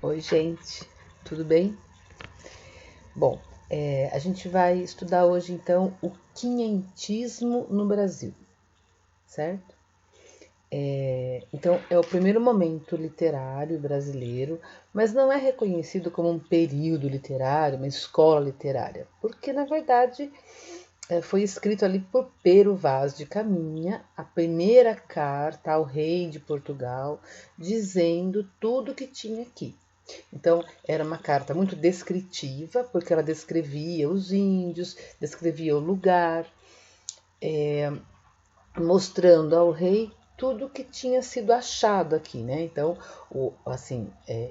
Oi, gente, tudo bem? Bom, a gente vai estudar hoje então o quinhentismo no Brasil, certo? Então, é o primeiro momento literário brasileiro, mas não é reconhecido como um período literário, uma escola literária, porque na verdade foi escrito ali por Pero Vaz de Caminha, a primeira carta ao rei de Portugal, dizendo tudo o que tinha aqui. Então, era uma carta muito descritiva, porque ela descrevia os índios, descrevia o lugar, mostrando ao rei tudo que tinha sido achado aqui, né? Então,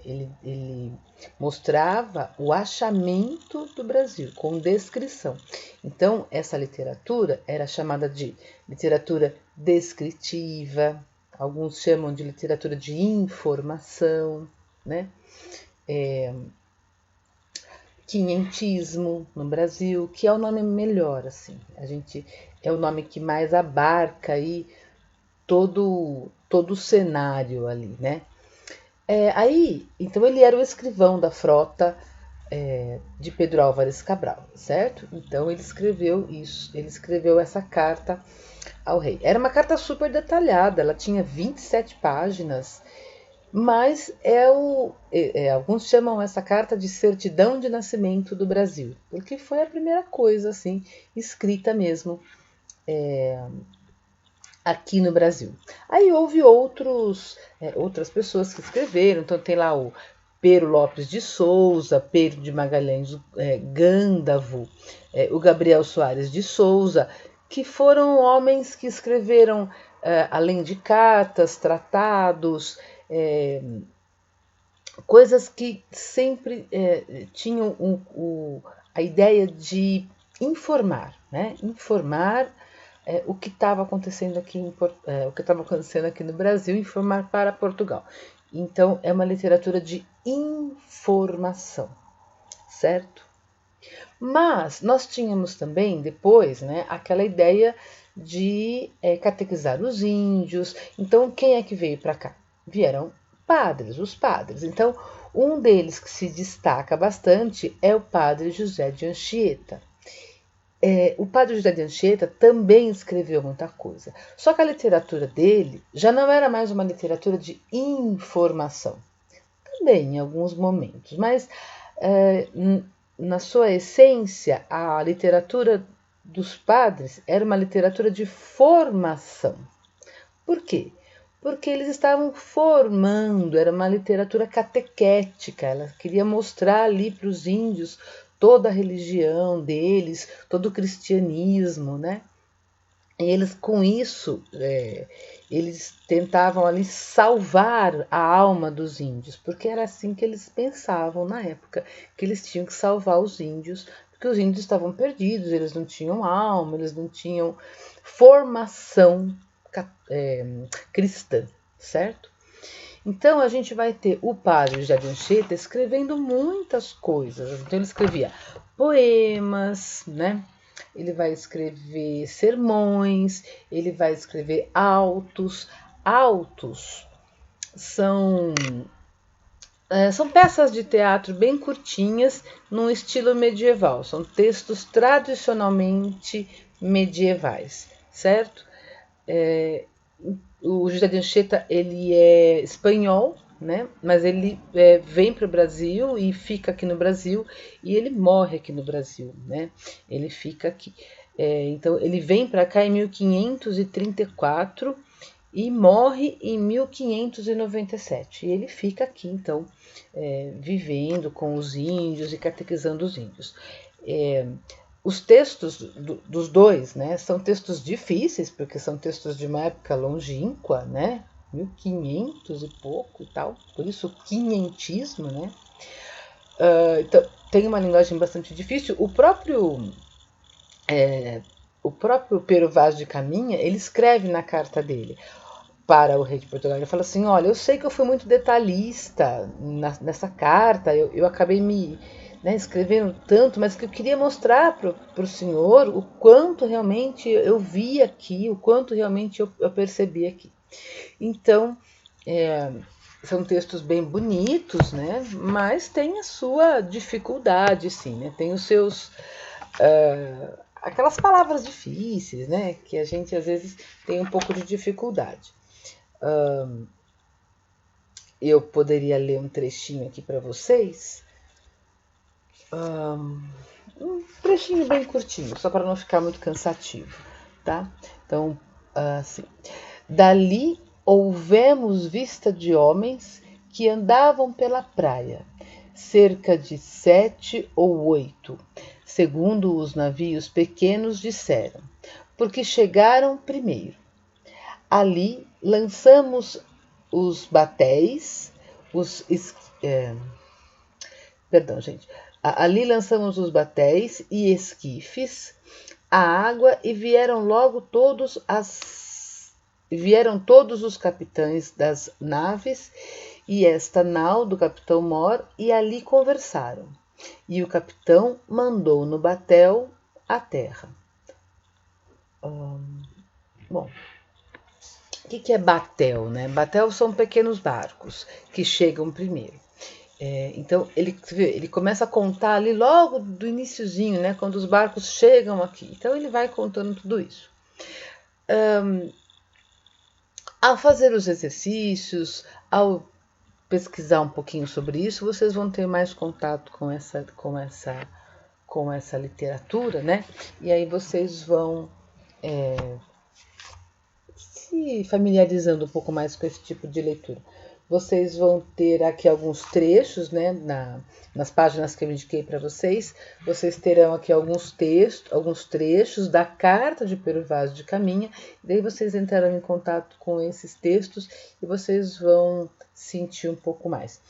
ele mostrava o achamento do Brasil, com descrição. Então, essa literatura era chamada de literatura descritiva, alguns chamam de literatura de informação, né? Quinhentismo no Brasil, que é o nome melhor, assim. É o nome que mais abarca aí todo o cenário ali, né? Então ele era o escrivão da frota de Pedro Álvares Cabral, certo? Então ele escreveu isso, ele escreveu essa carta ao rei. Era uma carta super detalhada, ela tinha 27 páginas, mas alguns chamam essa carta de certidão de nascimento do Brasil, porque foi a primeira coisa assim escrita mesmo aqui no Brasil. Aí houve outras pessoas que escreveram, então tem lá o Pero Lopes de Souza, Pedro de Magalhães Gândavo, o Gabriel Soares de Souza, que foram homens que escreveram, além de cartas, tratados, coisas que sempre tinham a ideia de informar, né? Informar o que estava acontecendo aqui no Brasil, informar para Portugal. Então é uma literatura de informação, certo? Mas nós tínhamos também depois, né, aquela ideia de catequizar os índios. Então quem é que veio para cá? Vieram padres, os padres. Então um deles que se destaca bastante é o padre José de Anchieta. O padre José de Anchieta também escreveu muita coisa. Só que a literatura dele já não era mais uma literatura de informação. Também em alguns momentos, mas na sua essência, a literatura dos padres era uma literatura de formação. Por quê? Porque eles estavam formando, era uma literatura catequética, ela queria mostrar ali para os índios toda a religião deles, todo o cristianismo, né? E eles, com isso, eles tentavam ali salvar a alma dos índios, porque era assim que eles pensavam na época, que eles tinham que salvar os índios, porque os índios estavam perdidos, eles não tinham alma, eles não tinham formação cristã, certo? Então a gente vai ter o padre José de Anchieta escrevendo muitas coisas. Então ele escrevia poemas, né? Ele vai escrever sermões, ele vai escrever autos. Autos são peças de teatro bem curtinhas, num estilo medieval. São textos tradicionalmente medievais, certo? O José de Anchieta, ele é espanhol, né? Mas ele vem para o Brasil e fica aqui no Brasil e ele morre aqui no Brasil, né? Ele fica aqui. Então ele vem para cá em 1534 e morre em 1597. E ele fica aqui, então, vivendo com os índios e catequizando os índios. Os textos dos dois, né, são textos difíceis, porque são textos de uma época longínqua, né, 1500 e pouco e tal, por isso o quinhentismo, né. Então, tem uma linguagem bastante difícil. O próprio Pero Vaz de Caminha, ele escreve na carta dele para o rei de Portugal, ele fala assim, olha, eu sei que eu fui muito detalhista nessa carta, eu acabei escrevendo tanto, mas que eu queria mostrar para o senhor o quanto realmente eu vi aqui, o quanto realmente eu percebi aqui. Então, São textos bem bonitos, né? Mas tem a sua dificuldade, sim, né? Tem os seus aquelas palavras difíceis, né? Que a gente às vezes tem um pouco de dificuldade. Eu poderia ler um trechinho aqui para vocês. Um trechinho bem curtinho, só para não ficar muito cansativo, tá? Então, assim. Dali houvemos vista de homens que andavam pela praia, cerca de 7 ou 8, segundo os navios pequenos disseram, porque chegaram primeiro. Ali lançamos os batéis, os perdão, gente. Ali lançamos os batéis e esquifes à água e vieram todos os capitães das naves e esta nau do capitão Mor e ali conversaram. E o capitão mandou no batel a terra. Bom, o que é batel, né? Batel são pequenos barcos que chegam primeiro. Então ele começa a contar ali logo do iniciozinho, né? Quando os barcos chegam aqui. Então ele vai contando tudo isso. Ao fazer os exercícios, ao pesquisar um pouquinho sobre isso, vocês vão ter mais contato com essa literatura, né? E aí vocês vão se familiarizando um pouco mais com esse tipo de leitura. Vocês vão ter aqui alguns trechos, né, nas páginas que eu indiquei para vocês. Vocês terão aqui alguns trechos da carta de Pero Vaz de Caminha. Daí vocês entrarão em contato com esses textos e vocês vão sentir um pouco mais.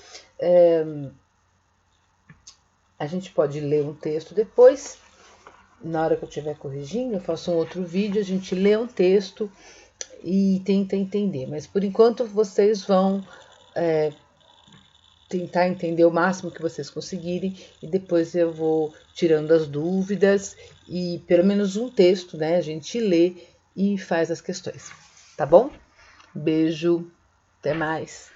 A gente pode ler um texto depois. Na hora que eu estiver corrigindo, eu faço um outro vídeo, a gente lê um texto e tenta entender. Mas por enquanto vocês vão tentar entender o máximo que vocês conseguirem e depois eu vou tirando as dúvidas e pelo menos um texto, né? A gente lê e faz as questões, tá bom? Beijo, até mais!